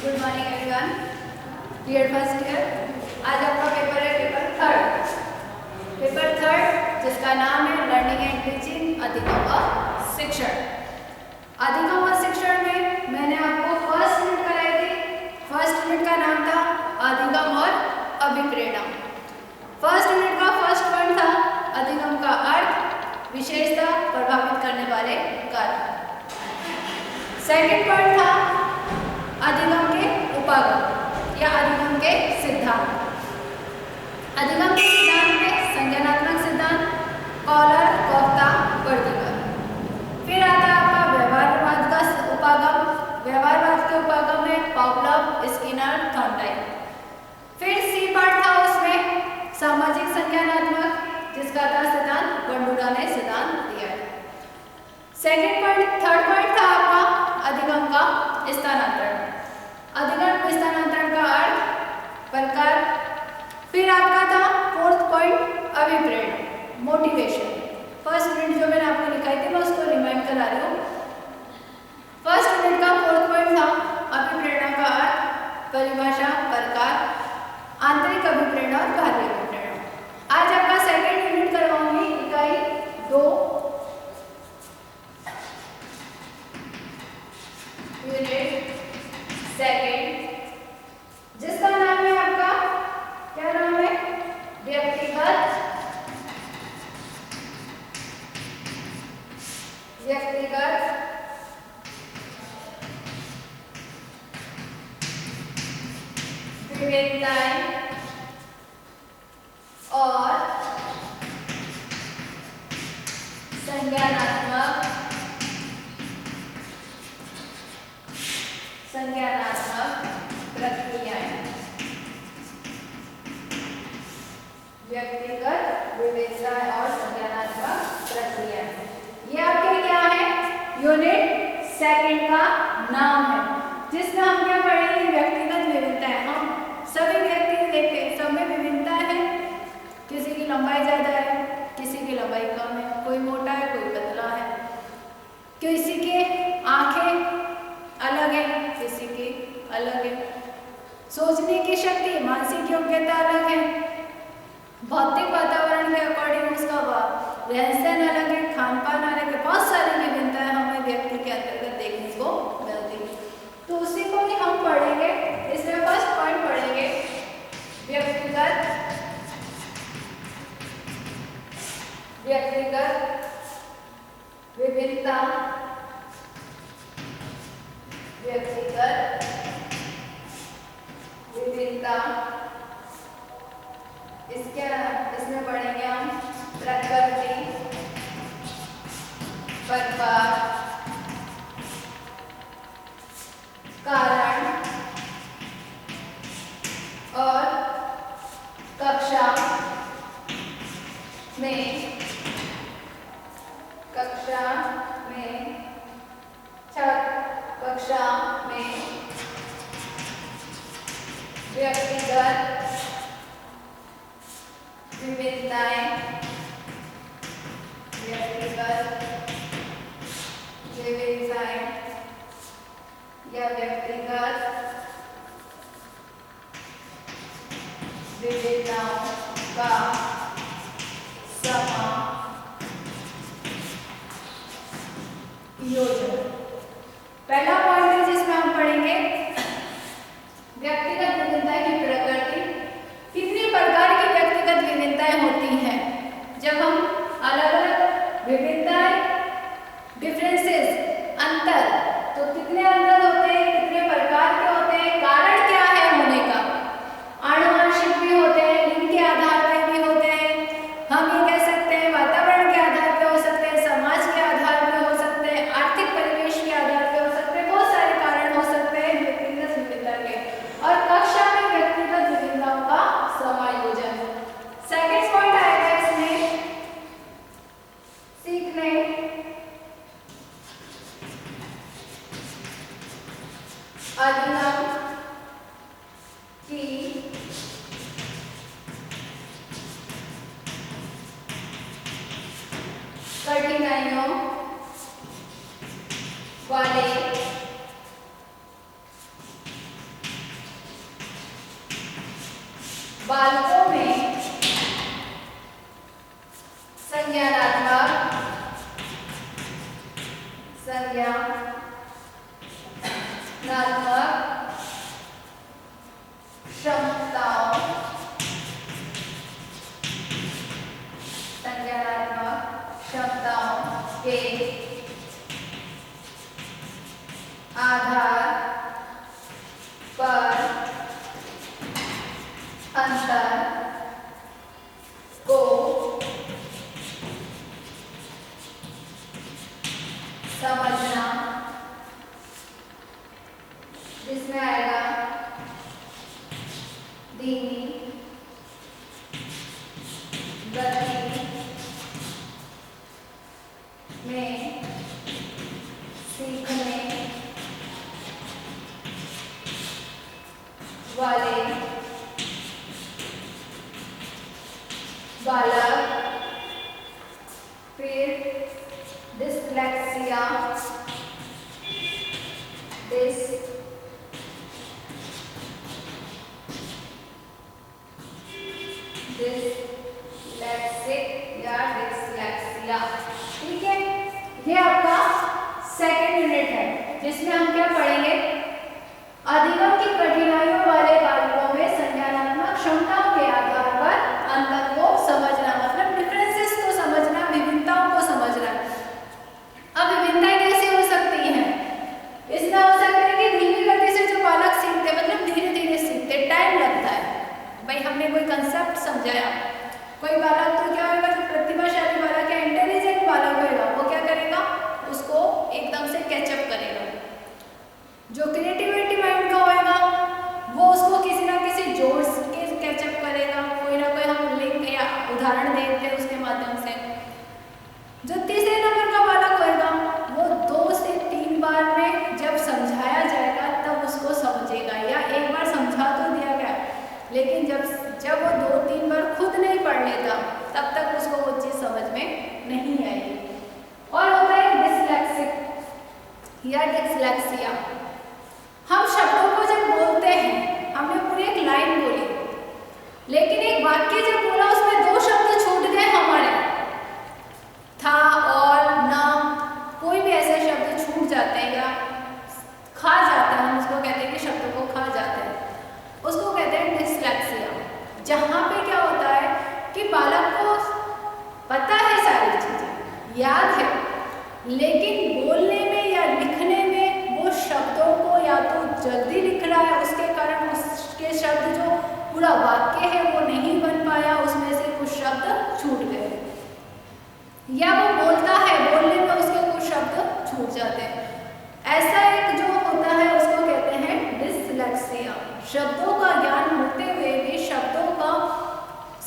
Good morning everyone, year first year. आज आपका paper है पेपर थर्ड जिसका नाम है लर्निंग एंड टीचिंग अधिगम व शिक्षण। अधिगम व शिक्षण में मैंने आपको फर्स्ट यूनिट कराई थी। फर्स्ट यूनिट का नाम था अधिगम और अभिप्रेरण। फर्स्ट यूनिट का फर्स्ट पॉइंट था अधिगम का अर्थ, विशेषता, प्रभावित करने वाले कारक। सेकंड पॉइंट था अधिगम के उपागम या अधिगम के सिद्धांत। अधिगम के सिद्धांत में संज्ञानात्मक सिद्धांत, कॉलर, वक्ता, वर्गीकरण। फिर आता है आपका व्यवहारवाद का उपागम। व्यवहारवाद के उपागम में पावलोव, स्किनर, थॉर्नडाइक। फिर सी पार्ट था उसमें सामाजिक संज्ञानात्मक, जिसका था सिद्धांत बंडूरा ने सिद्धांत दिया है। थर्ड पॉइंट था आपका अधिगम का स्थानांतरण। अधिगम स्थानांतरण का अर्थ, प्रकार। फिर आपका था फोर्थ पॉइंट अभिप्रेरण, मोटिवेशन। फर्स्ट यूनिट जो मैंने आपको लिखाई थी मैं उसको रिमाइंड करा रही हूँ। फर्स्ट यूनिट का फोर्थ पॉइंट था अभिप्रेरण का अर्थ, परिभाषा, प्रकार, आंतरिक अभिप्रेरण और बाह्य अभिप्रेरण। आज आपका सेकंड यूनिट करवाऊंगी इकाई 2, यूनिट सेकंड, जिसका नाम है आपका, क्या नाम है, व्यक्तिगत विविधताएं और संज्ञानात्मक प्रक्रियाएं। व्यक्तिगत विविधता और संज्ञानात्मक प्रक्रियाएं, ये आपके क्या है, यूनिट सेकंड का नाम है, जिसमें हम क्या पढ़ेंगे, व्यक्तिगत विविधताएं। हम सभी व्यक्ति देखते हैं, सब में विभिन्नता है। किसी की लंबाई ज्यादा है, किसी की लंबाई कम है, कोई मोटा है, कोई पतला है, किसी के आंखें अलग है, किसी की अलग है, सोचने की शक्ति, मानसिक योग्यता अलग है, भौतिक वातावरण के अकॉर्डिंग उसका रहन सहन अलग है, खान पान अलग है, बहुत सारी विभिन्नताएं हमें व्यक्ति के अंतर्गत देखने को मिलती है। तो उसी को ही हम पढ़ेंगे। इसमें फर्स्ट पॉइंट पढ़ेंगे व्यक्तिगत विभिन्नता, व्यक्तिगत विभिन्नता। इसमें पढ़ेंगे हम प्रकृति, प्रकार, कारण और कक्षा में व्यक्तिगत विविधताएं या व्यक्तिगत विविधताओं का योजना। पहला पॉइंट है जिसमें हम पढ़ेंगे व्यक्तिगत विभिन्नता की प्रकृति। कितनी प्रकार की व्यक्तिगत विभिन्नताएं होती हैं? जब हम अलग अलग विभिन्नताएं, डिफरेंसेस, अंतर, तो कितने अंतर होते हैं, कितने प्रकार के होते हैं, कारण क्या है होने का, आनुवंशिक भी होते हैं, लिंग के आधार पर भी होते बालकों में संज्ञानात्मक क्षमताओं के आधार पर अंतर को समझना, जिसमें आएगा धीमी गति में सीखने वाले बालक, फिर डिस्लेक्सिया डिस्लेक्सिया। ठीक है, ये आपका सेकेंड यूनिट है जिसमें हम क्या पढ़ेंगे, अधिगम की कठिनाइयों वाले बालकों में संज्ञानात्मक क्षमताओं के आधार पर अंतर को समझना, मतलब डिफरेंसेस को समझना, विभिन्नताओं को समझना। अब विभिन्नताएं कैसे हो सकती हैं, इसमें हो सकता है कि धीमी गति से जो बालक सीखते, मतलब धीरे धीरे सीखते, टाइम लगता है। भाई हमने कोई कंसेप्ट समझाया, कोई बालक तो क्या होगा, जो प्रतिभाशाली बालक या इंटेलिजेंट बालक होगा वो क्या करेगा, उसको एकदम से कैचअप करेगा। जो क्रिएटिविटी माइंड का होगा वो उसको किसी ना किसी जोड़ के कैचअप करेगा, कोई ना कोई हम लिंक या उदाहरण देते हैं उसके माध्यम से। जो तीसरे नंबर का बालक होगा वो 2 से 3 बार में जब समझाया जाएगा तब उसको समझेगा, या एक बार समझा तो दिया गया लेकिन जब वो 2-3 बार खुद नहीं पढ़ लेता तब तक उसको वो चीज़ समझ में नहीं आएगी। और होता है डिस्लेक्सिक या डिस्लेक्सिया। हम शब्दों को जब बोलते हैं, हमने पूरी एक लाइन बोली लेकिन एक वाक्य जब बोला उसमें 2 शब्द छूट गए हमारे, था और ना, कोई भी ऐसे शब्द छूट जाते हैं या खा जाते हैं, हम उसको कहते हैं कि शब्दों को खा जाते हैं, उसको कहते हैं डिस्लेक्सिया। जहाँ पे क्या होता है कि बालक को पता है सारी चीजें, याद है, लेकिन बोलने में या लिखने में वो शब्दों को या तो जल्दी लिख रहा है, उसके कारण उसके शब्द जो पूरा वाक्य है वो नहीं बन पाया, उसमें से कुछ शब्द छूट गए, या वो बोलता है, बोलने में उसके कुछ शब्द छूट जाते हैं। ऐसा एक जो होता है उसको कहते हैं डिस्लेक्सिया। शब्दों का ज्ञान होते हुए भी शब्दों का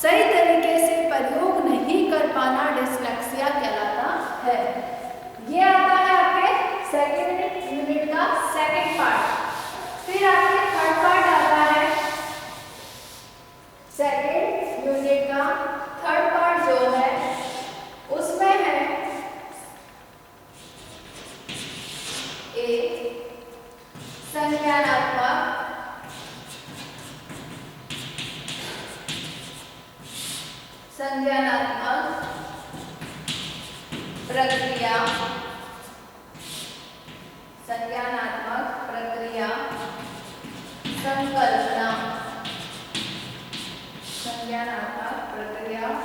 सही तरीके से प्रयोग नहीं कर पाना डिस्लेक्सिया कहलाता है। ये आता है आपके सेकेंड यूनिट का सेकेंड पार्ट। फिर आपके थर्ड पार्ट आता है सेकेंड यूनिट का थर्ड पार्ट जो है उसमें है एक संज्ञानात्मक प्रक्रिया,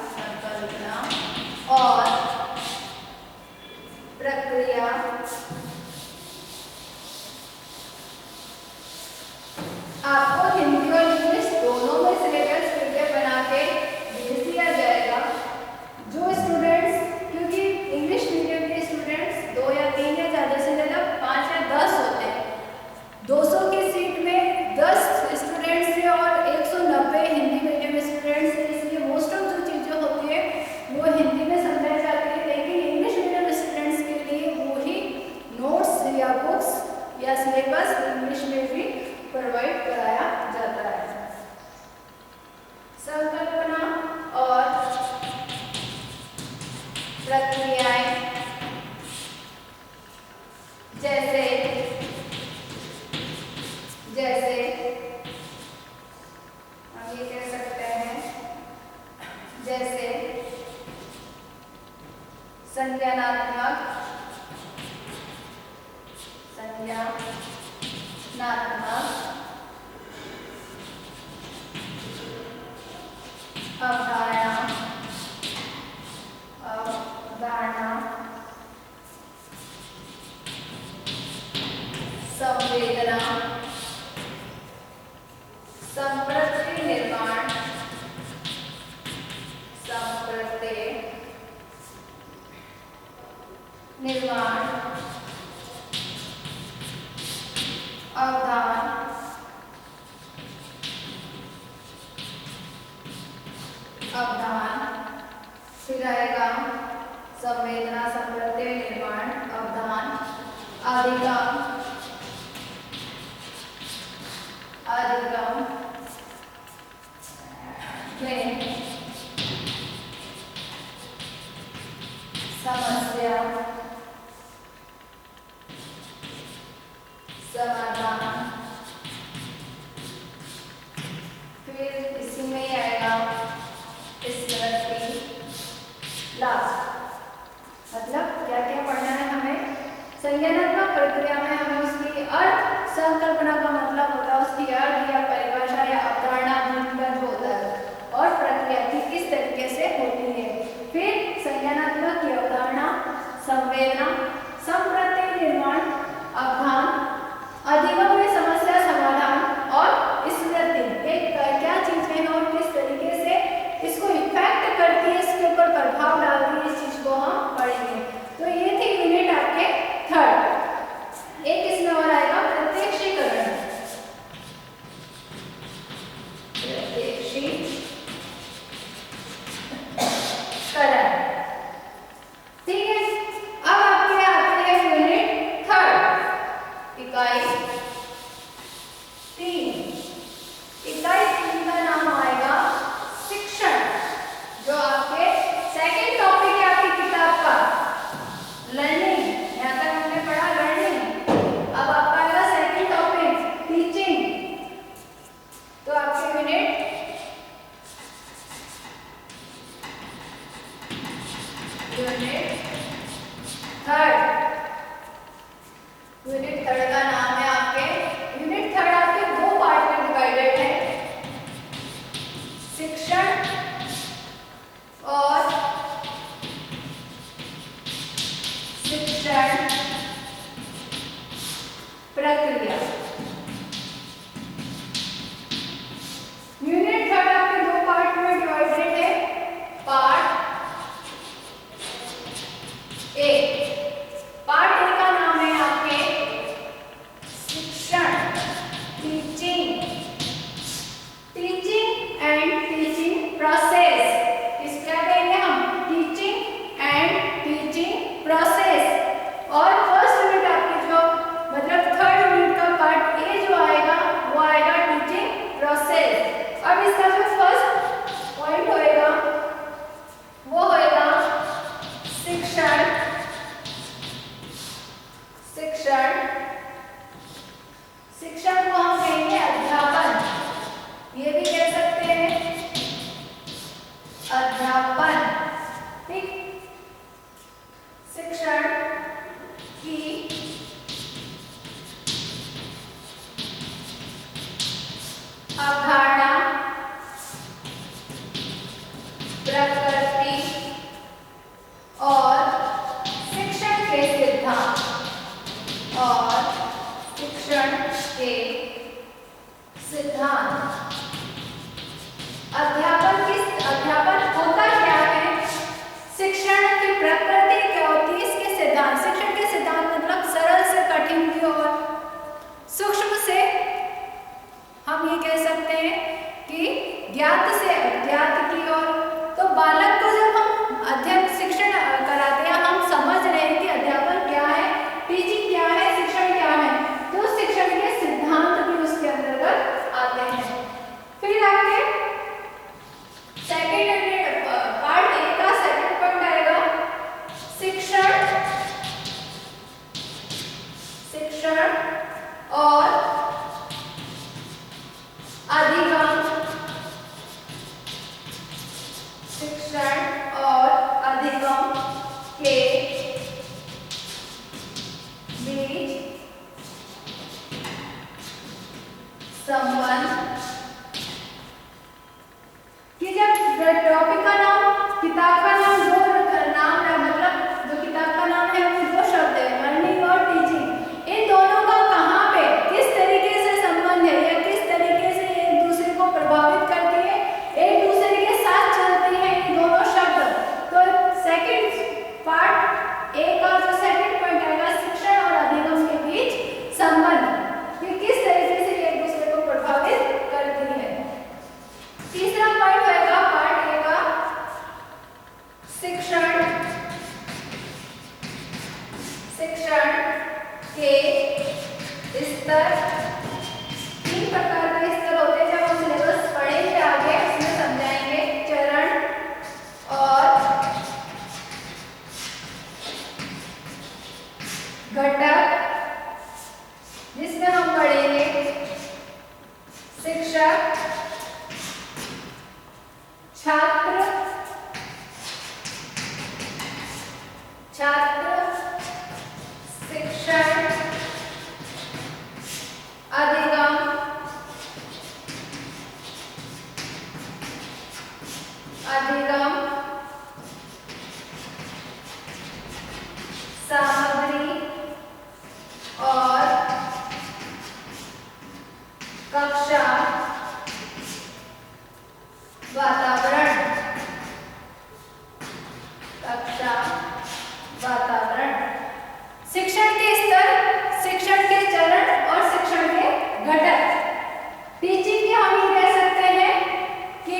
संकल्पना, और प्रक्रिया आपको हिंदी और इंग्लिश दोनों में सिलेबस पीडीएफ बना के भेज दिया जाएगा। जो स्टूडेंट्स, क्योंकि इंग्लिश मीडियम के स्टूडेंट्स 2 या 3 या ज़्यादा से ज़्यादा 5 या 10 होते हैं, 200 की सीट में 10 स्टूडेंट्स से और 190 हिंदी मीडियम स्टूडेंट्स से, इसलिए मोस्ट ऑफ जो चीज़ें होती है वो हिंदी में समझाई जाती है, लेकिन इंग्लिश मीडियम स्टूडेंट्स के लिए वही नोट्स या बुक्स या सिलेबस इंग्लिश में भी प्रोवाइड कराया जाता है। संकल्पना और प्रक्रियाएं जैसे हम ये कह संज्ञानात्मक अवधारणा संवेदना संप्रति निर्माण अवधान फिर आएगा संवेदना संप्रत्यय निर्माण अवधान अधिगम में समस्या समाधान फिर इसी में ही आएगा स्मृति लास्ट। मतलब क्या क्या पढ़ना है हमें? संज्ञानात्मक प्रक्रिया में हमें उसकी अर्थ संकल्पना का मतलब होता है, उसकी अर्थ या परिभाषा या अवधारणा भूमिगत होता है और प्रक्रिया की किस तरीके से होती है। फिर संज्ञानात्मक की अवधारणा, संवेदना, संप्रत्यय निर्माण, अवधान, अधिगम में समस्या समाधान और स्मृति एक क्या चीज है और किस तरीके से इसको इफेक्ट करती है, इसके ऊपर प्रभाव डालती है, इस चीज को हम पढ़ेंगे। तो ये थी यूनिट आपके थर्ड। एक इसमें और आएगा प्रत्यक्षीकरण। ठीक है, अब आपके आते हैं यूनिट थर्ड, इकाई 3। इकाई 3 का नाम आएगा शिक्षण, जो आपके सेकंड टॉपिक है आपकी किताब का लर्निंग। यहाँ तक हमने पढ़ा लर्निंग, अब आपका आएगा सेकंड टॉपिक टीचिंग। तो आपके यूनिट थर्ड का नाम है आपके यूनिट थर्ड आपके 2 पार्ट में डिवाइडेड है, शिक्षण और शिक्षण प्रक्रिया। यूनिट थर्ड आपके 2 पार्ट में डिवाइडेड है। पार्ट ए, पार्ट ए का नाम है आपके शिक्षण, टीचिंग एंड टीचिंग प्रोसेस। इस क्या कहेंगे हम? Teaching and teaching process. और फर्स्ट यूनिट आपकी जो मतलब थर्ड यूनिट का पार्ट ए जो आएगा वो आएगा टीचिंग प्रोसेस। अब इसका जो फर्स्ट पॉइंट होएगा वो होएगा शिक्षण को हम कहेंगे अध्यापन, ये भी कह सकते हैं अध्यापन। ठीक, शिक्षण की अवधारणा, प्रकृति और शिक्षण के सिद्धांत अध्यापन होता क्या है, शिक्षण की प्रकृति क्या होती है, इसके सिद्धांत। शिक्षण के सिद्धांत मतलब सरल से कठिन की और सूक्ष्म से हम ये कह सकते हैं कि ज्ञात से अज्ञात की ओर। तो बालक को जब हम अध्ययन शिक्षण कराते हैं, हम समझ रहे हैं कि अध्यापन क्या है, टीचिंग क्या है, शिक्षण क्या है, तो शिक्षण के सिद्धांत भी उसके अंतर्गत आते हैं। फिर आगे सेकंड यूनिट पार्ट ए का सेकंड पॉइंट आएगा शिक्षण और अधिगम। शिक्षण और अधिगम के संबंध कि जब टॉपिक का नाम, किताब का नाम, दो नाम है, मतलब जो किताब का नाम है वो दो शब्द है, लर्निंग और टीचिंग। इन दोनों का कहाँ पे किस तरीके से संबंध है या किस तरीके से एक दूसरे को प्रभावित करती है, एक दूसरे के साथ चलती है ये दोनों शब्द। तो सेकंड पार्ट ए का जो सेकंड पॉइंट आएगा, शिक्षण और अधिगम के बीच संबंध, कि किस तरीके से एक दूसरे को प्रभावित करती है। तीसरा पॉइंट होगा पार्ट ए का शिक्षण के स्तर। 3 प्रकार के स्तर होते हैं, जब हम सिलेबस पढ़ेंगे आगे उसमें समझाएंगे। चरण और घटक, जिसमें हम पढ़ेंगे शिक्षक, छात्र, शिक्षण, अधिगम, सामग्री और कक्षा वातावरण। शिक्षण के स्तर, शिक्षण के चरण और शिक्षण के घटक। टीचिंग के हम ये कह सकते हैं कि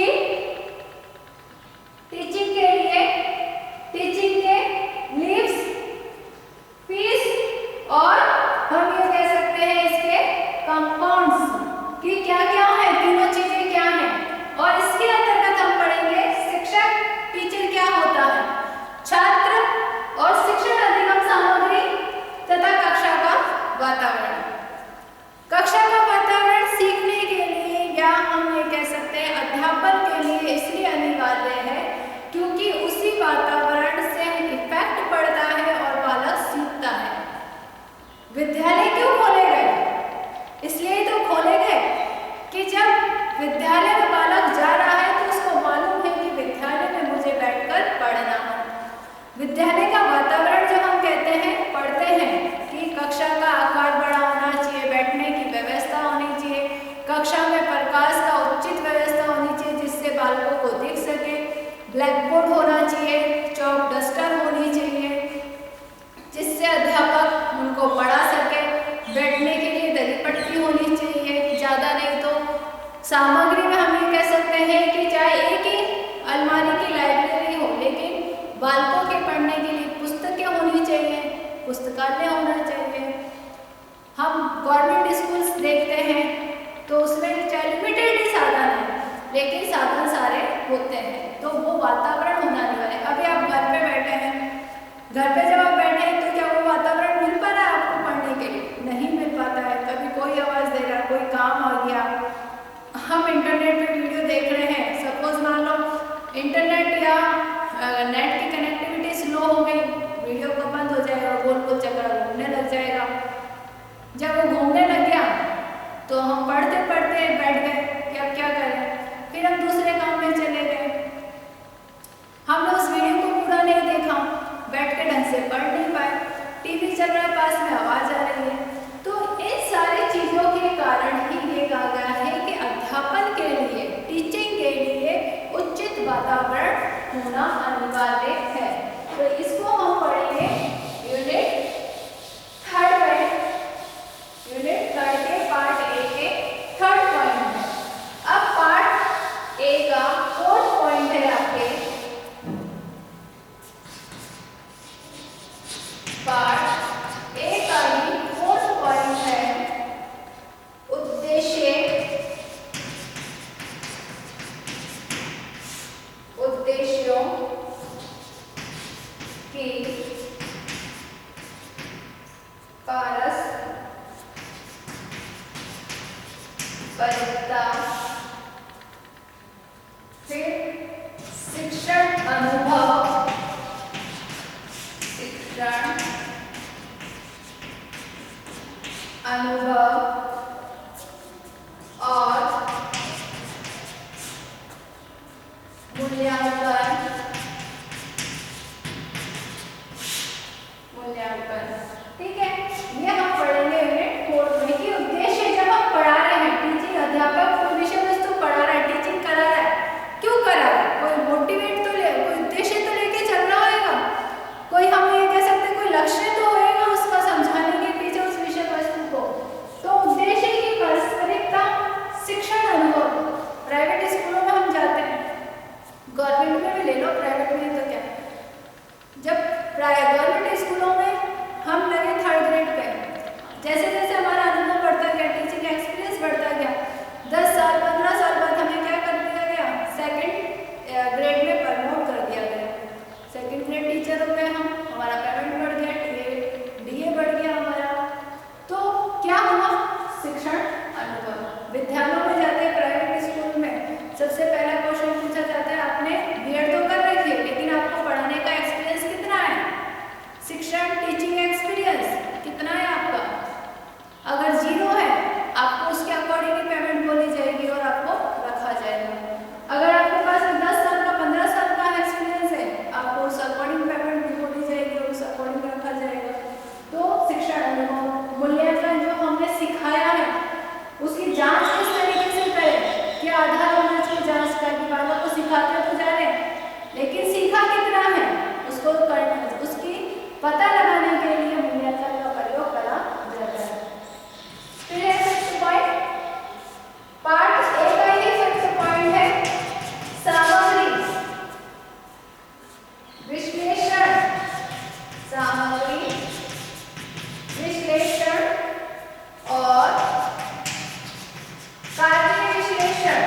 टीचिंग के लिए टीचिंग के लीव्स, फीस और हम ये कह सकते हैं इसके कंपाउंड्स कि क्या क्या है, तीनों चीजें क्या हैं। और इसके अंतर्गत हम पढ़ेंगे शिक्षक, टीचर क्या होता है, छात्र और शिक्षण, अधिगम, सामग्री तथा कक्षा का वातावरण। कक्षा का वातावरण सीखने के लिए या हम ये कह सकते हैं अध्यापन के लिए इसलिए अनिवार्य है क्योंकि उसी वातावरण से इफेक्ट पड़ता है और बालक सीखता है। विद्यालय क्यों खोले गए? इसलिए तो खोले गए कि जब विद्यालय में बालक जा रहा है तो उसको मालूम है कि विद्यालय में मुझे बैठकर पढ़ना है। विद्यालय का वातावरण जब हम कहते हैं, पढ़ते हैं कि कक्षा का आकार बड़ा होना चाहिए, बैठने की व्यवस्था होनी चाहिए, कक्षा में प्रकाश का उचित व्यवस्था होनी चाहिए जिससे बालकों को दिख सके, ब्लैक बोर्ड होना चाहिए, चौक डस्टर होनी चाहिए जिससे अध्यापक उनको पढ़ा सके, बैठने के लिए दरी पट्टी होनी चाहिए, ज़्यादा नहीं तो सामग्री में हम ये कह सकते हैं कि चाहे एक ही अलमारी की लाइब्रेरी हो लेकिन बालकों के पढ़ने के लिए पुस्तकें होनी चाहिए, पुस्तकालय होना चाहिए। हम गवर्नमेंट स्कूल्स देखते हैं तो उसमें चाहे लिमिटेड ही साधन है लेकिन साधन सारे होते हैं, तो वो वातावरण होना अनिवार्य है। अभी आप घर पे बैठे हैं, घर पे जब आप बैठे हैं तो क्या वो वातावरण मिल पा रहा है आपको पढ़ने के लिए? नहीं मिल पाता है। कभी कोई आवाज़ दे रहा है, कोई काम आ गया, हम इंटरनेट पे वीडियो देख रहे हैं, सपोज मान लो इंटरनेट या नेट की कनेक्टिविटी स्लो हो गई, वीडियो का बंद हो जाएगा, गोल गोल चक्कर घूमने लग जाएगा। जब वो घूमने लग गया तो हम पढ़ते पढ़ते बैठ गए कि अब क्या करें, फिर हम दूसरे काम में चले गए। हमने उस वीडियो को पूरा नहीं देखा, बैठ के ढंग से पढ़ नहीं पाए, टीवी चल रहा है, पास में आवाज़ आ रही है। तो इन सारी चीज़ों के कारण ही ये कहा गया है कि अध्यापन के लिए, टीचिंग के लिए उचित वातावरण होना अनिवार्य है। तो इसको हम पढ़ेंगे यूनिट 3 में, यूनिट 3 के पार्ट ए के 3rd पॉइंट में। अब पार्ट ए का 4th पॉइंट है आपके, पार्ट ए का ही 4th पॉइंट है उद्देश्यों की पारस्परिकता। फिर शिक्षण अनुभव, पता लगाने के लिए मूल्यांकन का प्रयोग करा जाता है। फिर है फिफ्थ पॉइंट, पार्ट ए का ही फिफ्थ पॉइंट है सामग्री विश्लेषण। सामग्री विश्लेषण और कार्य विश्लेषण।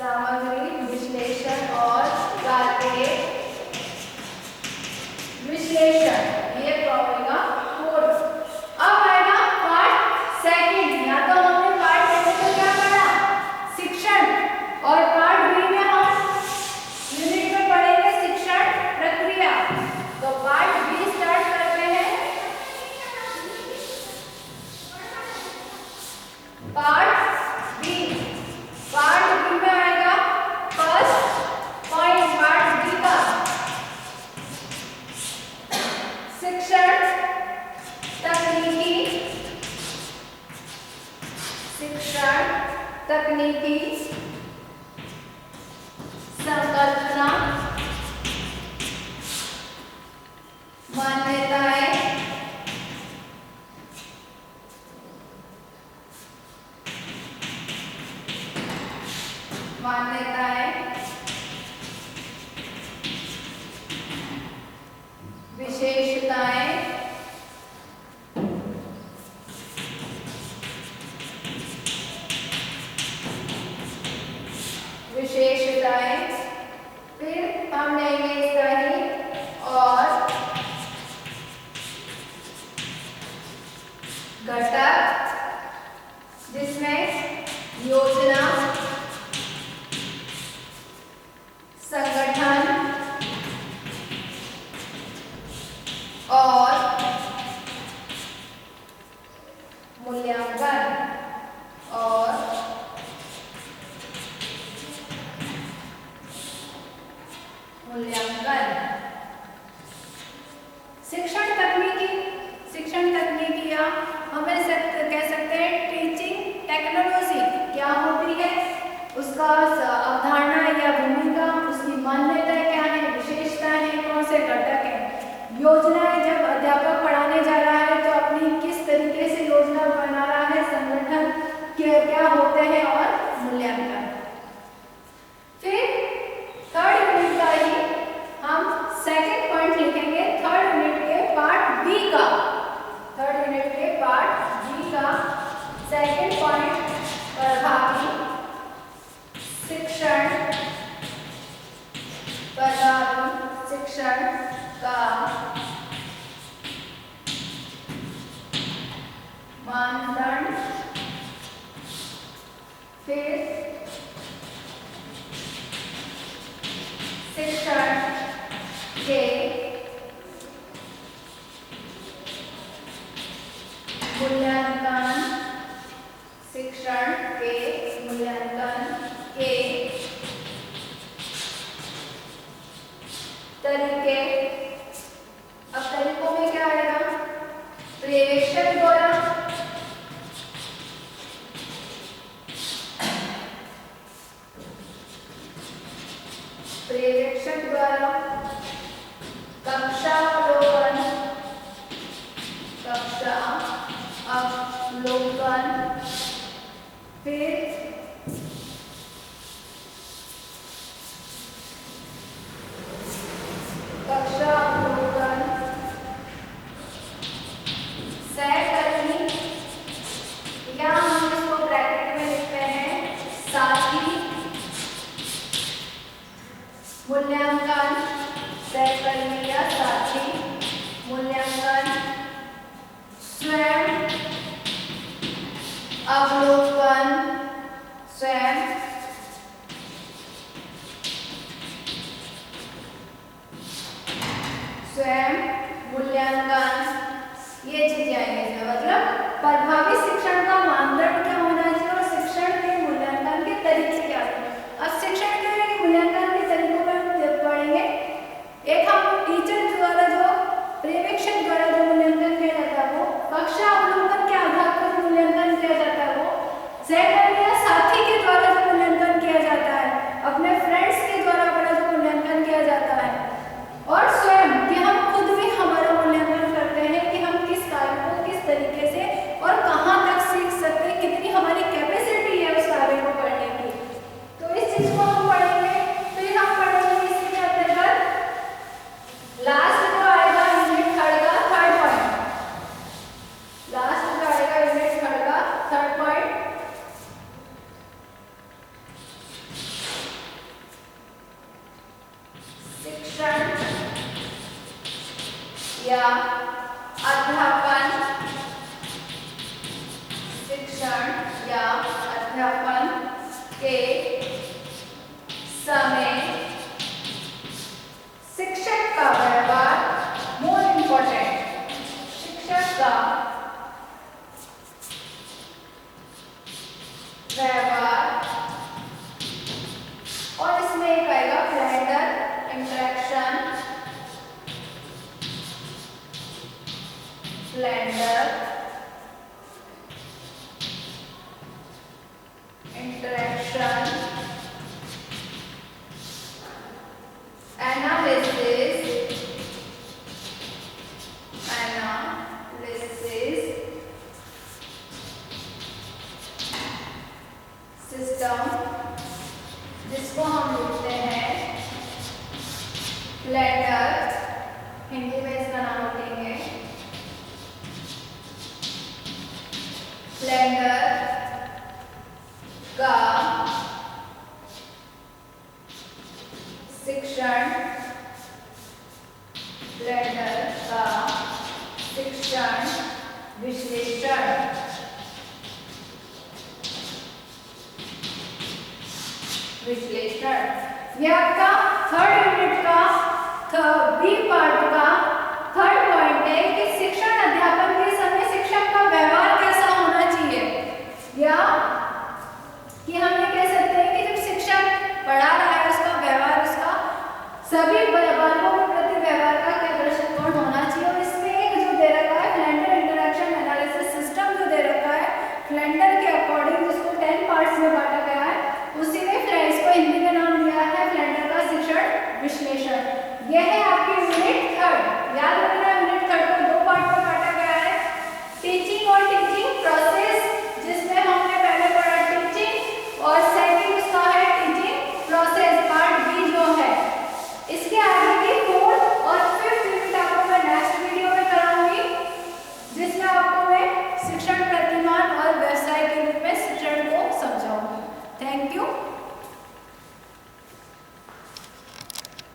सामग्री विश्लेषण और कार्य विश्लेषण, ये प्रॉब्लम का कोड। अब आएगा पार्ट सेकंड। या तो हमने पार्ट ए में क्या पढ़ा, शिक्षण, और पार्ट बी में हम यूनिट में पढ़ेंगे शिक्षण प्रक्रिया। तो पार्ट बी स्टार्ट करते हैं। पार्ट बी में आएगा फर्स्ट पॉइंट पार्ट बी का शिक्षण तकनीकी। शिक्षण तकनीकी संकल्पना मान्यताएं विशेषताएं फिर हम लेंगे सही और घटक, जिसमें योजना, संगठन और मूल्यांकन शिक्षण तकनीकी या हमें कह सकते हैं टीचिंग टेक्नोलॉजी क्या होती है, उसका अवधारणा या भूमिका, उसकी मान्यताएं क्या है, विशेषताएं हैं, कौन से घटक हैं। योजनाएं, जब अध्यापक पढ़ाने जा रहा है तो अपनी किस तरीके से योजना बना रहा है, संगठन क्या होते हैं और मूल्यांकन। फिर थर्ड यूनिट का ही हम सेकंड पॉइंट लिखेंगे, थर्ड यूनिट के पार्ट बी का। थर्ड यूनिट के पार्ट बी का सेकंड पॉइंट प्रभावी शिक्षण। प्रभावी शिक्षण का मानदंड। फिर शिक्षण के मूल्यांकन, शिक्षण के मूल्यांकन के तरीके। अब तरीकों में क्या आएगा, पर्यवेक्षण द्वारा, कक्षा अवलोकन, फिर कक्षा अवलोकन, सहकर्मी या हम इसको ब्रैकेट में लिखते हैं साथी, मूल्यांकन, सहकर्मी या साथी मूल्यांकन, स्वयं अवलोकन, स्वयं मूल्यांकन, ये चीजें आएंगे। मतलब प्रभावी शिक्षण का मानदंड क्या होना चाहिए और शिक्षण के मूल्यांकन के तरीके क्या हैं। अब शिक्षण के मूल्यांकन के तरीकों में हम पढ़ेंगे। एक हम टीचर द्वारा जो पर्यवेक्षण द्वारा जो मूल्यांकन किया जाता है वो, कक्षा अवलोकन के आधार पर मूल्यांकन किया जाता है वो, सहकर्मी या साथी के द्वारा जो मूल्यांकन किया जाता है, अपने फ्रेंड्स के द्वारा अपना जो मूल्यांकन किया जाता है, और स्वयं कि हम खुद भी हमारा अध्यापन के समय शिक्षक का व्यवहार, मोर इम्पोर्टेंट, शिक्षक का व्यवहार, और इसमें एक आएगा Flanders interaction, Flanders interaction, analysis, system, जिसको हम लिखते हैं फ्लैंडर, हिंदी में इसका नाम लिखेंगे फ्लैंडर का शिक्षण, फ्लैंडर का शिक्षण विश्लेषण, ये आपका थर्ड यूनिट का बी पार्ट का थर्ड पॉइंट है कि शिक्षण अध्यापन